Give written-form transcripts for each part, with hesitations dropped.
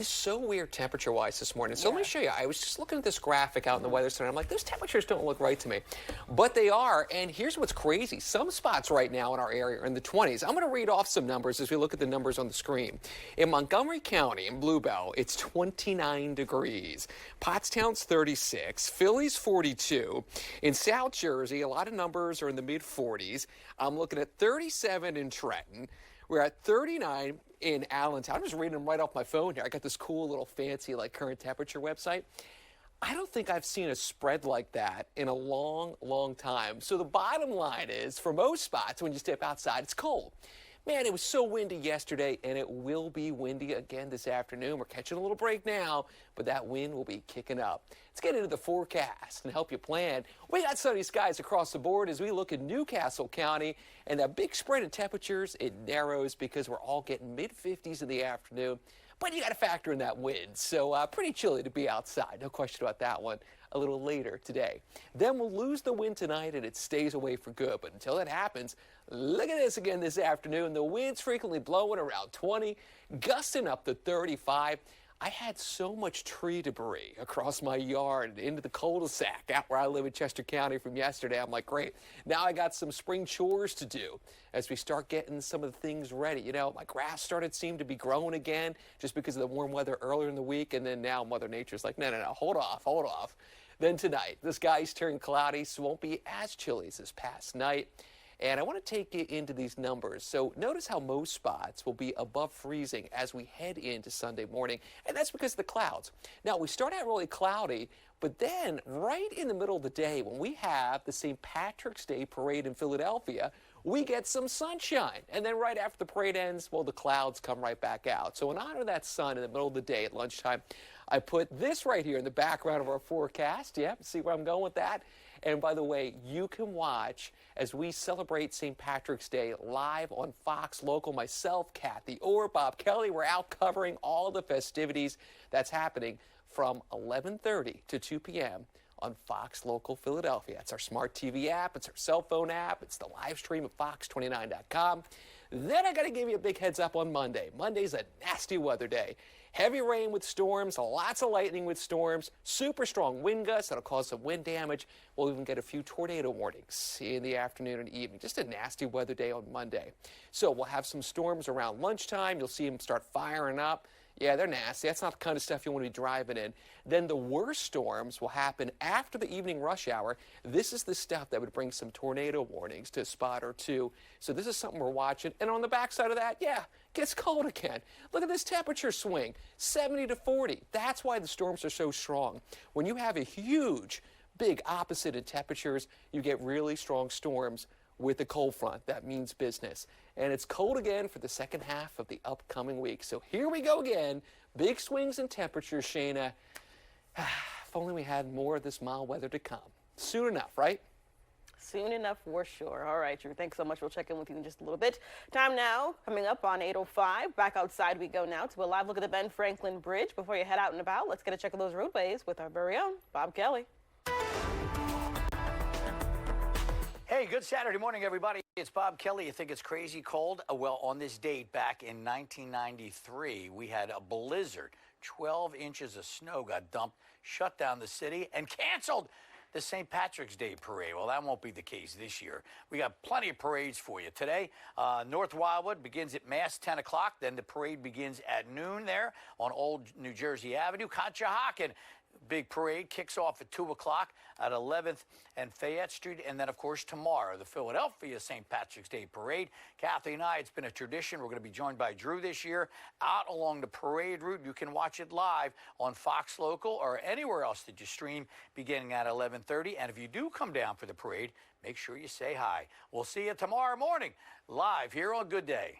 It's so weird temperature-wise this morning. So let me show you. I was just looking at this graphic out in the weather center. I'm like, those temperatures don't look right to me. But they are, and here's what's crazy. Some spots right now in our area are in the 20s. I'm going to read off some numbers as we look at the numbers on the screen. In Montgomery County, in Bluebell, it's 29 degrees. Pottstown's 36. Philly's 42. In South Jersey, a lot of numbers are in the mid-40s. I'm looking at 37 in Trenton. We're at 39 in Allentown. I'm just reading them right off my phone here. I got this cool little fancy current temperature website. I don't think I've seen a spread like that in a long, long time. So the bottom line is, for most spots, when you step outside, it's cold. Man, it was so windy yesterday, and it will be windy again this afternoon. We're catching a little break now, but that wind will be kicking up. Let's get into the forecast and help you plan. We got sunny skies across the board as we look at Newcastle County, and that big spread in temperatures, it narrows because we're all getting mid-50s in the afternoon. But you got to factor in that wind, so pretty chilly to be outside. No question about that one. A little later today. Then we'll lose the wind tonight and it stays away for good. But until that happens, look at this again this afternoon. The wind's frequently blowing around 20, gusting up to 35. I had so much tree debris across my yard into the cul-de-sac out where I live in Chester County from yesterday. I'm like, great. Now I got some spring chores to do as we start getting some of the things ready. You know, my grass seemed to be growing again just because of the warm weather earlier in the week. And then now Mother Nature's like, no, hold off. Then tonight, the skies turn cloudy, so it won't be as chilly as this past night. And I want to take you into these numbers. So notice how most spots will be above freezing as we head into Sunday morning. And that's because of the clouds. Now, we start out really cloudy, but then right in the middle of the day, when we have the St. Patrick's Day parade in Philadelphia, we get some sunshine. And then right after the parade ends, well, the clouds come right back out. So in honor of that sun in the middle of the day at lunchtime, I put this right here in the background of our forecast. Yep, see where I'm going with that? And by the way, you can watch as we celebrate St. Patrick's Day live on Fox Local. Myself, Kathy, or Bob Kelly, we're out covering all the festivities that's happening from 11:30 to 2 p.m. on Fox Local Philadelphia. It's our smart TV app, it's our cell phone app, it's the live stream at fox29.com. Then I got to give you a big heads up on Monday. Monday's a nasty weather day. Heavy rain with storms, lots of lightning with storms, super strong wind gusts that'll cause some wind damage. We'll even get a few tornado warnings in the afternoon and evening. Just a nasty weather day on Monday. So we'll have some storms around lunchtime. You'll see them start firing up. Yeah, they're nasty. That's not the kind of stuff you want to be driving in. Then the worst storms will happen after the evening rush hour. This is the stuff that would bring some tornado warnings to a spot or two. So this is something we're watching. And on the backside of that, yeah, it gets cold again. Look at this temperature swing, 70 to 40. That's why the storms are so strong. When you have a huge, big opposite in temperatures, you get really strong storms with the cold front. That means business. And it's cold again for the second half of the upcoming week. So here we go again. Big swings in temperatures, Shayna. If only we had more of this mild weather to come. Soon enough, right? Soon enough for sure. All right, Drew, thanks so much. We'll check in with you in just a little bit. Time now, coming up on 8:05. Back outside we go now to a live look at the Ben Franklin Bridge. Before you head out and about, let's get a check of those roadways with our very own Bob Kelly. Hey, good Saturday morning, everybody. It's Bob Kelly. You think it's crazy cold? Well, on this date back in 1993, we had a blizzard. 12 inches of snow got dumped, shut down the city, and canceled the St. Patrick's Day parade. Well, that won't be the case this year. We got plenty of parades for you. Today, North Wildwood begins at Mass 10 o'clock. Then the parade begins at noon there on Old New Jersey Avenue. Conshohocken. Big parade kicks off at 2 o'clock at 11th and Fayette Street. And then, of course, tomorrow, the Philadelphia St. Patrick's Day Parade. Kathy and I, it's been a tradition. We're going to be joined by Drew this year out along the parade route. You can watch it live on Fox Local or anywhere else that you stream beginning at 11:30. And if you do come down for the parade, make sure you say hi. We'll see you tomorrow morning live here on Good Day.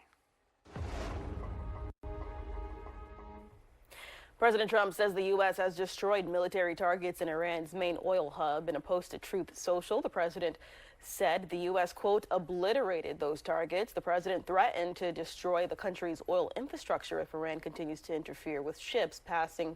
President Trump says the U.S. has destroyed military targets in Iran's main oil hub. In a post to Truth Social, the president said the U.S., quote, obliterated those targets. The president threatened to destroy the country's oil infrastructure if Iran continues to interfere with ships passing through